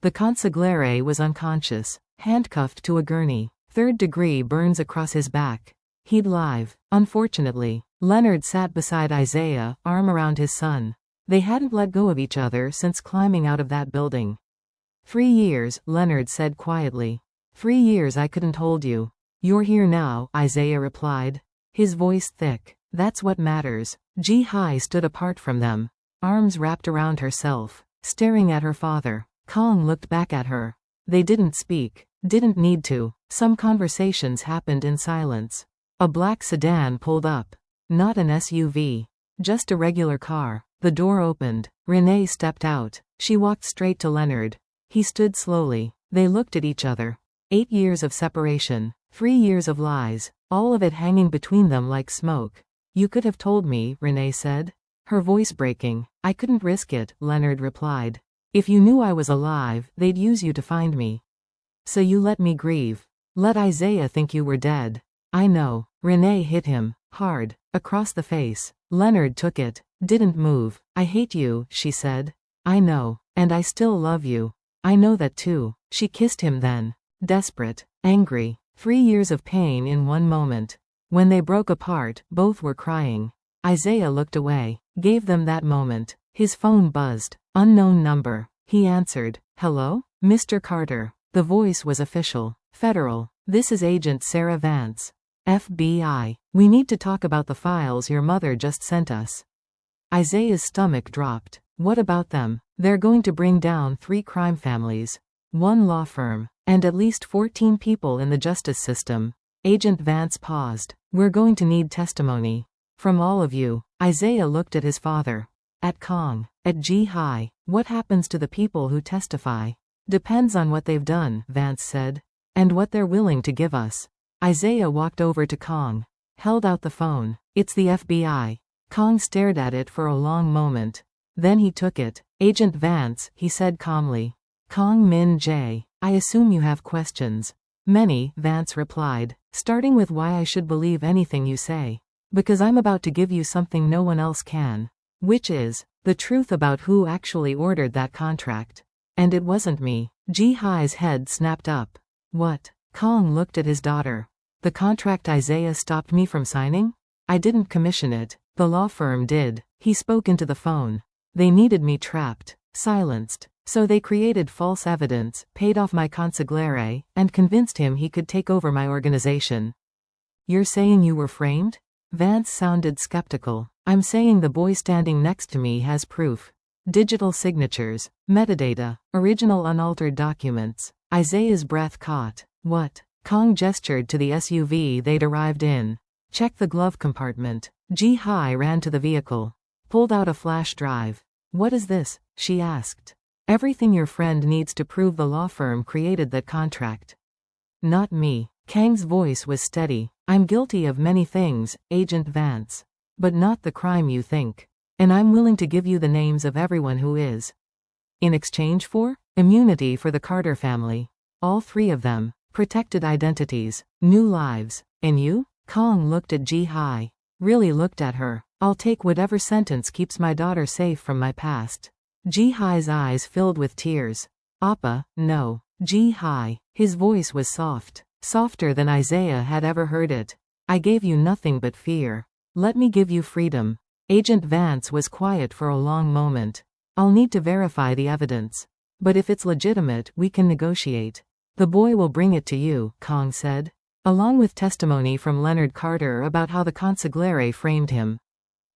The consigliere was unconscious, handcuffed to a gurney. 3rd-degree burns across his back. He'd live. Unfortunately, Leonard sat beside Isaiah, arm around his son. They hadn't let go of each other since climbing out of that building. 3 years, Leonard said quietly. 3 years I couldn't hold you. You're here now, Isaiah replied. His voice thick. That's what matters. Ji-hai stood apart from them, arms wrapped around herself, staring at her father. Kang looked back at her. They didn't speak. Didn't need to. Some conversations happened in silence. A black sedan pulled up. Not an SUV. Just a regular car. The door opened. Renee stepped out. She walked straight to Leonard. He stood slowly. They looked at each other. 8 years of separation. 3 years of lies. All of it hanging between them like smoke. You could have told me, Renee said. Her voice breaking. I couldn't risk it, Leonard replied. If you knew I was alive, they'd use you to find me. So you let me grieve. Let Isaiah think you were dead. I know. Renee hit him. Hard. Across the face. Leonard took it. Didn't move. I hate you, she said. I know. And I still love you. I know that too. She kissed him then. Desperate. Angry. 3 years of pain in one moment. When they broke apart, both were crying. Isaiah looked away. Gave them that moment. His phone buzzed. Unknown number. He answered. Hello? Mr. Carter. The voice was official. Federal. This is Agent Sarah Vance. FBI. We need to talk about the files your mother just sent us. Isaiah's stomach dropped. What about them? They're going to bring down 3 crime families. 1 law firm. And at least 14 people in the justice system. Agent Vance paused. We're going to need testimony. From all of you. Isaiah looked at his father. At Kang. At Ji-hai. What happens to the people who testify? Depends on what they've done, Vance said. And what they're willing to give us. Isaiah walked over to Kang. Held out the phone. It's the FBI. Kang stared at it for a long moment. Then he took it. Agent Vance, he said calmly. Kang Min Jae, I assume you have questions. Many, Vance replied. Starting with why I should believe anything you say. Because I'm about to give you something no one else can. Which is, the truth about who actually ordered that contract. And it wasn't me. Ji-hai's head snapped up. What? Kang looked at his daughter. The contract Isaiah stopped me from signing? I didn't commission it. The law firm did. He spoke into the phone. They needed me trapped, silenced. So they created false evidence, paid off my consigliere, and convinced him he could take over my organization. You're saying you were framed? Vance sounded skeptical. I'm saying the boy standing next to me has proof. Digital signatures, metadata, original unaltered documents. Isaiah's breath caught. What? Kang gestured to the SUV they'd arrived in. Check the glove compartment. Ji-hai ran to the vehicle. Pulled out a flash drive. What is this? She asked. Everything your friend needs to prove the law firm created that contract. Not me. Kang's voice was steady. I'm guilty of many things, Agent Vance. But not the crime you think. And I'm willing to give you the names of everyone who is. In exchange for? Immunity for the Carter family. All 3 of them. Protected identities. New lives. And you? Kang looked at Ji-hai. Really looked at her. I'll take whatever sentence keeps my daughter safe from my past. Ji-hai's eyes filled with tears. Appa, no. Ji-hai. His voice was soft. Softer than Isaiah had ever heard it. I gave you nothing but fear. Let me give you freedom. Agent Vance was quiet for a long moment. I'll need to verify the evidence. But if it's legitimate, we can negotiate. The boy will bring it to you, Kong said. Along with testimony from Leonard Carter about how the consigliere framed him.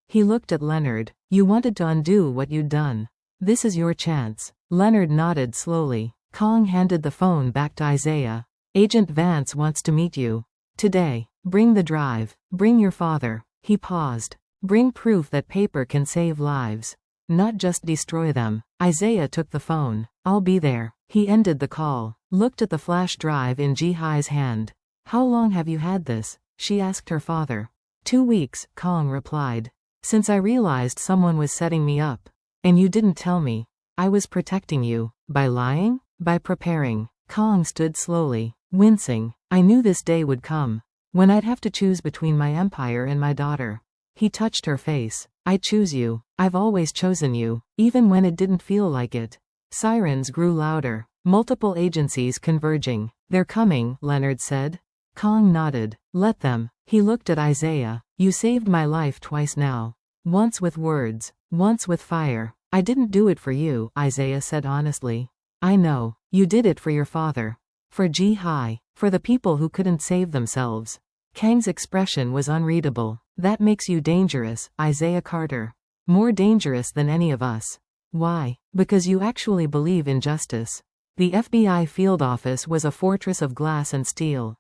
He looked at Leonard. You wanted to undo what you'd done. This is your chance. Leonard nodded slowly. Kong handed the phone back to Isaiah. Agent Vance wants to meet you. Today. Bring the drive. Bring your father. He paused. Bring proof that paper can save lives. Not just destroy them. Isaiah took the phone. I'll be there. He ended the call. Looked at the flash drive in Ji-Hai's hand. How long have you had this? She asked her father. 2 weeks, Kong replied. Since I realized someone was setting me up. And you didn't tell me. I was protecting you. By lying? By preparing. Kong stood slowly, wincing. I knew this day would come. When I'd have to choose between my empire and my daughter. He touched her face. I choose you. I've always chosen you, even when it didn't feel like it. Sirens grew louder. Multiple agencies converging. They're coming, Leonard said. Kong nodded. Let them. He looked at Isaiah. You saved my life twice now. Once with words. Once with fire. I didn't do it for you, Isaiah said honestly. I know. You did it for your father. For Ji-Hai. For the people who couldn't save themselves. Kang's expression was unreadable. That makes you dangerous, Isaiah Carter. More dangerous than any of us. Why? Because you actually believe in justice. The FBI field office was a fortress of glass and steel.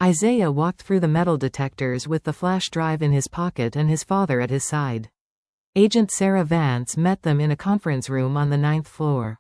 Isaiah walked through the metal detectors with the flash drive in his pocket and his father at his side. Agent Sarah Vance met them in a conference room on the 9th floor.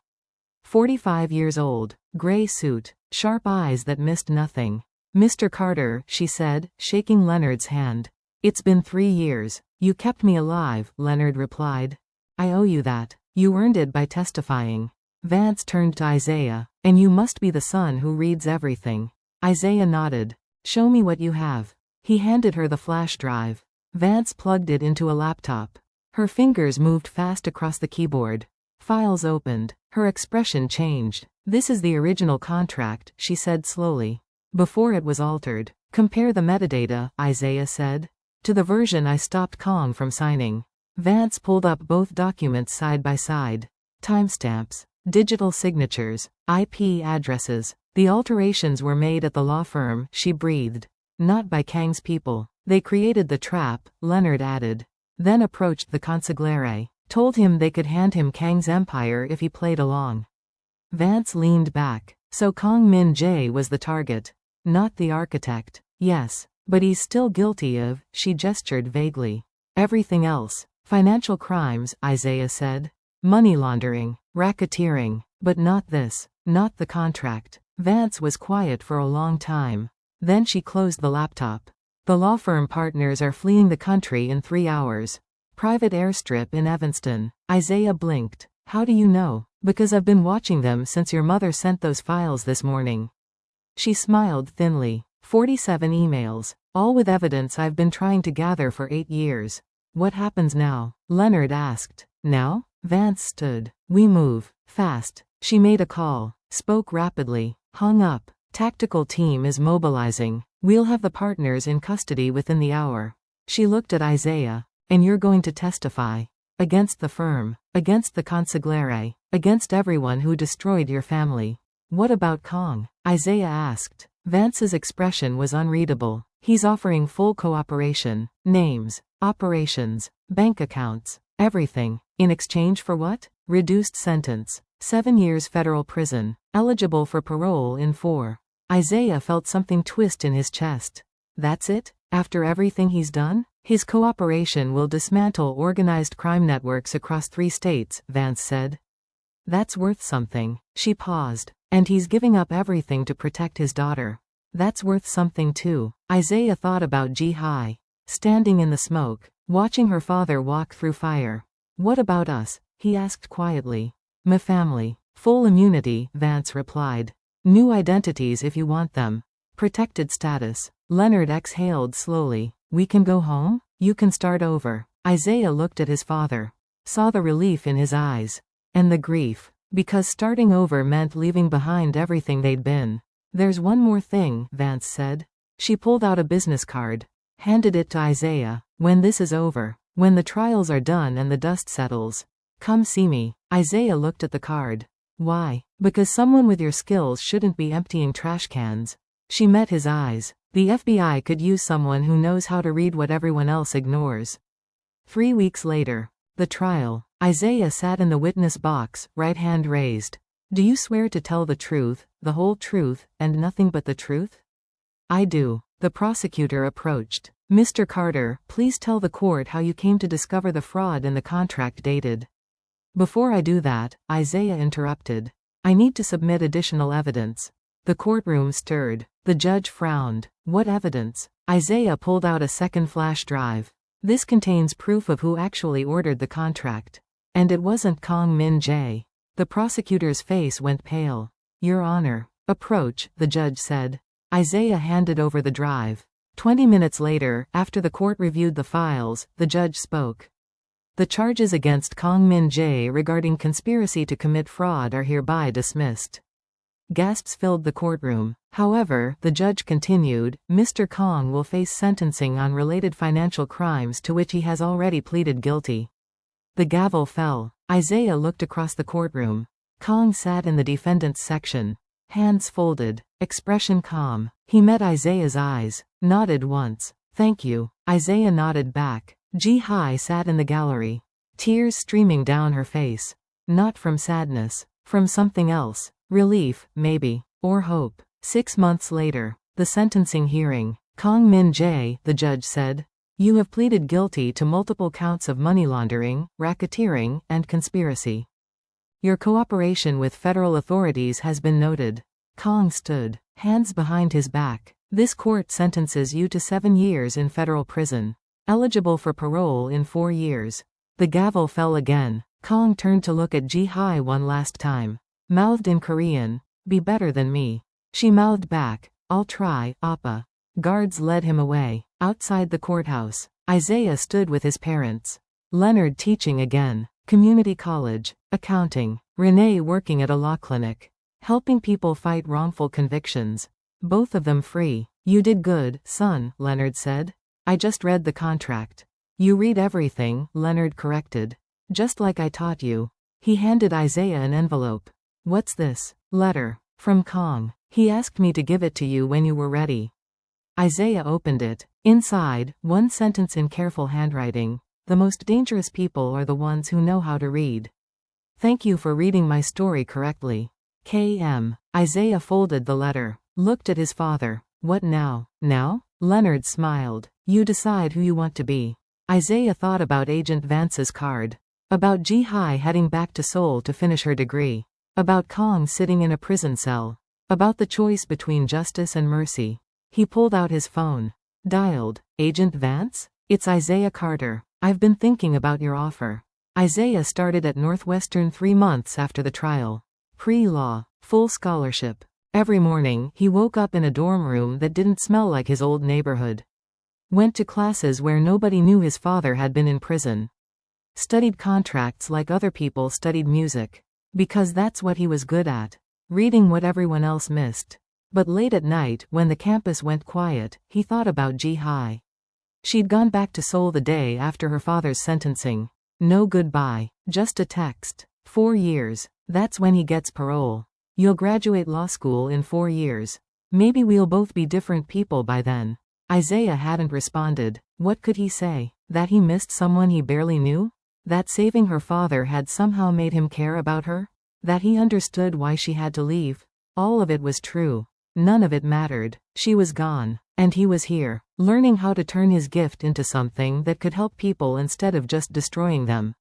45 years old, gray suit, sharp eyes that missed nothing. Mr. Carter, she said, shaking Leonard's hand. It's been 3 years. You kept me alive, Leonard replied. I owe you that. You earned it by testifying. Vance turned to Isaiah. And you must be the son who reads everything. Isaiah nodded. Show me what you have. He handed her the flash drive. Vance plugged it into a laptop. Her fingers moved fast across the keyboard. Files opened. Her expression changed. This is the original contract, she said slowly. Before it was altered. Compare the metadata, Isaiah said. To the version I stopped Kong from signing. Vance pulled up both documents side by side. Timestamps. Digital signatures. IP addresses. The alterations were made at the law firm, she breathed. Not by Kang's people. They created the trap, Leonard added. Then approached the consigliere. Told him they could hand him Kang's empire if he played along. Vance leaned back. So Kong Min-jae was the target. Not the architect. Yes. But he's still guilty of, she gestured vaguely. Everything else. Financial crimes, Isaiah said. Money laundering. Racketeering. But not this. Not the contract. Vance was quiet for a long time. Then she closed the laptop. The law firm partners are fleeing the country in 3 hours. Private airstrip in Evanston. Isaiah blinked. How do you know? Because I've been watching them since your mother sent those files this morning. She smiled thinly. 47 emails. All with evidence I've been trying to gather for 8 years. What happens now? Leonard asked. Now? Vance stood. We move. Fast. She made a call. Spoke rapidly. Hung up. Tactical team is mobilizing. We'll have the partners in custody within the hour. She looked at Isaiah. And you're going to testify. Against the firm. Against the consigliere. Against everyone who destroyed your family. What about Kong? Isaiah asked. Vance's expression was unreadable. He's offering full cooperation. Names. Operations. Bank accounts. Everything. In exchange for what? Reduced sentence. 7 years federal prison. Eligible for parole in 4. Isaiah felt something twist in his chest. That's it? After everything he's done? His cooperation will dismantle organized crime networks across 3 states, Vance said. That's worth something. She paused. And he's giving up everything to protect his daughter. That's worth something too. Isaiah thought about Ji-Hai. Standing in the smoke. Watching her father walk through fire. What about us? He asked quietly. My family. Full immunity, Vance replied. New identities if you want them. Protected status. Leonard exhaled slowly. We can go home? You can start over. Isaiah looked at his father. Saw the relief in his eyes. And the grief. Because starting over meant leaving behind everything they'd been. There's one more thing, Vance said. She pulled out a business card. handed it to Isaiah. When this is over, when the trials are done and the dust settles, come see me. Isaiah looked at the card. Why? Because someone with your skills shouldn't be emptying trash cans. She met his eyes. The FBI could use someone who knows how to read what everyone else ignores. 3 weeks later. The trial. Isaiah sat in the witness box, right hand raised. Do you swear to tell the truth, the whole truth, and nothing but the truth? I do. The prosecutor approached. Mr. Carter, please tell the court how you came to discover the fraud in the contract dated. Before I do that, Isaiah interrupted. I need to submit additional evidence. The courtroom stirred. The judge frowned. What evidence? Isaiah pulled out a second flash drive. This contains proof of who actually ordered the contract. And it wasn't Kong Min Jae. The prosecutor's face went pale. Your Honor. Approach, the judge said. Isaiah handed over the drive. 20 minutes later, after the court reviewed the files, the judge spoke. The charges against Kong Min Jae regarding conspiracy to commit fraud are hereby dismissed. Gasps filled the courtroom. However, the judge continued, Mr. Kong will face sentencing on related financial crimes to which he has already pleaded guilty. The gavel fell. Isaiah looked across the courtroom. Kong sat in the defendant's section. Hands folded. Expression calm. He met Isaiah's eyes. Nodded once. Thank you. Isaiah nodded back. Ji-hai sat in the gallery. Tears streaming down her face. Not from sadness. From something else. Relief, maybe. Or hope. 6 months later. The sentencing hearing. Kong Min Jae, the judge said. You have pleaded guilty to multiple counts of money laundering, racketeering, and conspiracy. Your cooperation with federal authorities has been noted. Kong stood, hands behind his back. This court sentences you to 7 years in federal prison. Eligible for parole in 4 years. The gavel fell again. Kong turned to look at Ji-hai one last time. Mouthed in Korean, be better than me. She mouthed back, I'll try, Appa. Guards led him away. Outside the courthouse, Isaiah stood with his parents. Leonard teaching again. Community college. Accounting. Renee working at a law clinic. Helping people fight wrongful convictions. Both of them free. You did good, son, Leonard said. I just read the contract. You read everything, Leonard corrected. Just like I taught you. He handed Isaiah an envelope. What's this? Letter. From Kong. He asked me to give it to you when you were ready. Isaiah opened it. Inside, one sentence in careful handwriting. The most dangerous people are the ones who know how to read. Thank you for reading my story correctly. K.M. Isaiah folded the letter. Looked at his father. What now? Now? Leonard smiled. You decide who you want to be. Isaiah thought about Agent Vance's card. About Ji-hai heading back to Seoul to finish her degree. About Kong sitting in a prison cell. About the choice between justice and mercy. He pulled out his phone. Dialed. Agent Vance? It's Isaiah Carter. I've been thinking about your offer. Isaiah started at Northwestern 3 months after the trial. Pre-law. Full scholarship. Every morning, he woke up in a dorm room that didn't smell like his old neighborhood. Went to classes where nobody knew his father had been in prison. Studied contracts like other people studied music. Because that's what he was good at. Reading what everyone else missed. But late at night, when the campus went quiet, he thought about Ji-hai. She'd gone back to Seoul the day after her father's sentencing. No goodbye. Just a text. 4 years. That's when he gets parole. You'll graduate law school in 4 years. Maybe we'll both be different people by then. Isaiah hadn't responded. What could he say? That he missed someone he barely knew? That saving her father had somehow made him care about her? That he understood why she had to leave? All of it was true. None of it mattered. She was gone. And he was here, learning how to turn his gift into something that could help people instead of just destroying them.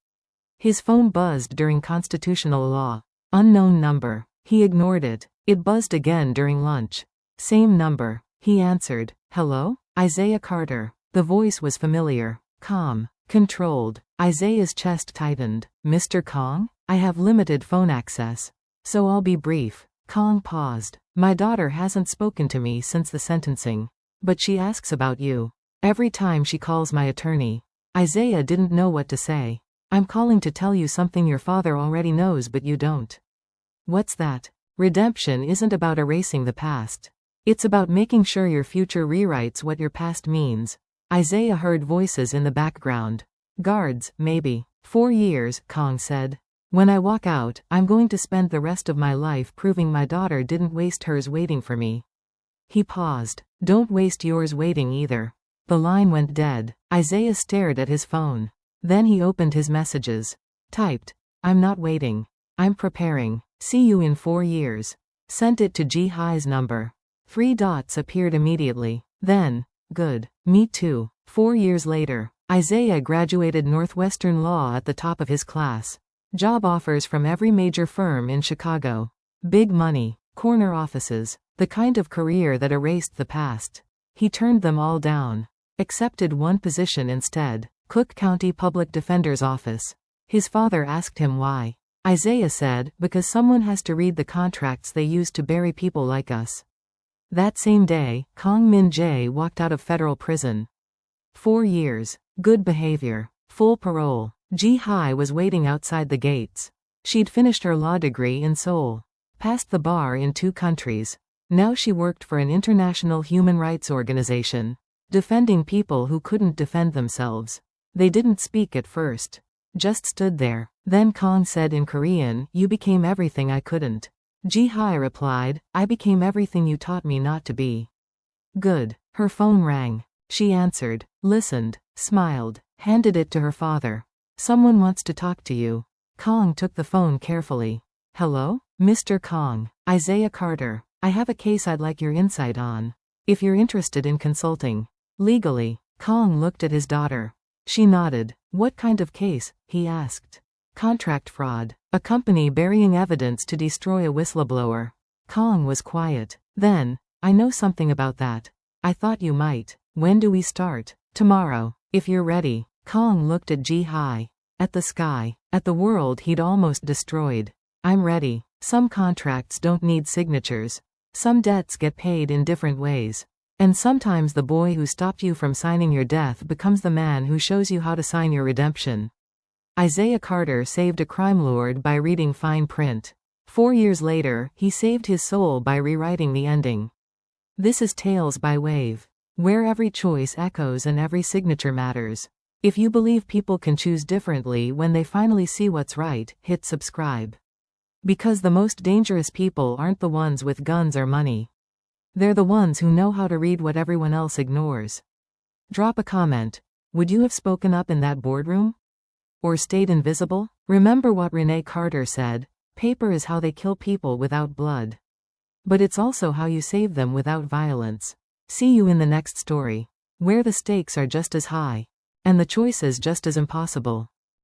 His phone buzzed during constitutional law. Unknown number. He ignored it. It buzzed again during lunch. Same number. He answered. Hello? Isaiah Carter. The voice was familiar. Calm. Controlled. Isaiah's chest tightened. Mr. Kong? I have limited phone access. So I'll be brief. Kong paused. My daughter hasn't spoken to me since the sentencing. But she asks about you. Every time she calls my attorney. Isaiah didn't know what to say. I'm calling to tell you something your father already knows but you don't. What's that? Redemption isn't about erasing the past. It's about making sure your future rewrites what your past means. Isaiah heard voices in the background. Guards, maybe. 4 years, Kong said. When I walk out, I'm going to spend the rest of my life proving my daughter didn't waste hers waiting for me. He paused. Don't waste yours waiting either. The line went dead. Isaiah stared at his phone. Then he opened his messages. Typed. I'm not waiting. I'm preparing. See you in 4 years. Sent it to Ji-Hai's number. 3 dots appeared immediately. Then, good. Me too. 4 years later, Isaiah graduated Northwestern Law at the top of his class. Job offers from every major firm in Chicago. Big money. Corner offices. The kind of career that erased the past. He turned them all down. Accepted one position instead. Cook County Public Defender's Office. His father asked him why. Isaiah said, because someone has to read the contracts they use to bury people like us. That same day, Kong Min-jae walked out of federal prison. 4 years. Good behavior. Full parole. Ji-Hai was waiting outside the gates. She'd finished her law degree in Seoul. Passed the bar in 2 countries. Now she worked for an international human rights organization. Defending people who couldn't defend themselves. They didn't speak at first. Just stood there. Then Kong said in Korean, you became everything I couldn't. Ji-Hai replied, I became everything you taught me not to be. Good. Her phone rang. She answered, listened, smiled, handed it to her father. Someone wants to talk to you. Kong took the phone carefully. Hello? Mr. Kong. Isaiah Carter. I have a case I'd like your insight on. If you're interested in consulting. Legally. Kong looked at his daughter. She nodded. What kind of case? He asked. Contract fraud. A company burying evidence to destroy a whistleblower. Kong was quiet. Then, I know something about that. I thought you might. When do we start? Tomorrow. If you're ready. Kong looked at Ji-Hai. At the sky. At the world he'd almost destroyed. I'm ready. Some contracts don't need signatures. Some debts get paid in different ways. And sometimes the boy who stopped you from signing your death becomes the man who shows you how to sign your redemption. Isaiah Carter saved a crime lord by reading fine print. 4 years later, he saved his soul by rewriting the ending. This is Tales by Wave, where every choice echoes and every signature matters. If you believe people can choose differently when they finally see what's right, hit subscribe. Because the most dangerous people aren't the ones with guns or money. They're the ones who know how to read what everyone else ignores. Drop a comment. Would you have spoken up in that boardroom? Or stayed invisible? Remember what Renee Carter said, paper is how they kill people without blood. But it's also how you save them without violence. See you in the next story, where the stakes are just as high, and the choices just as impossible.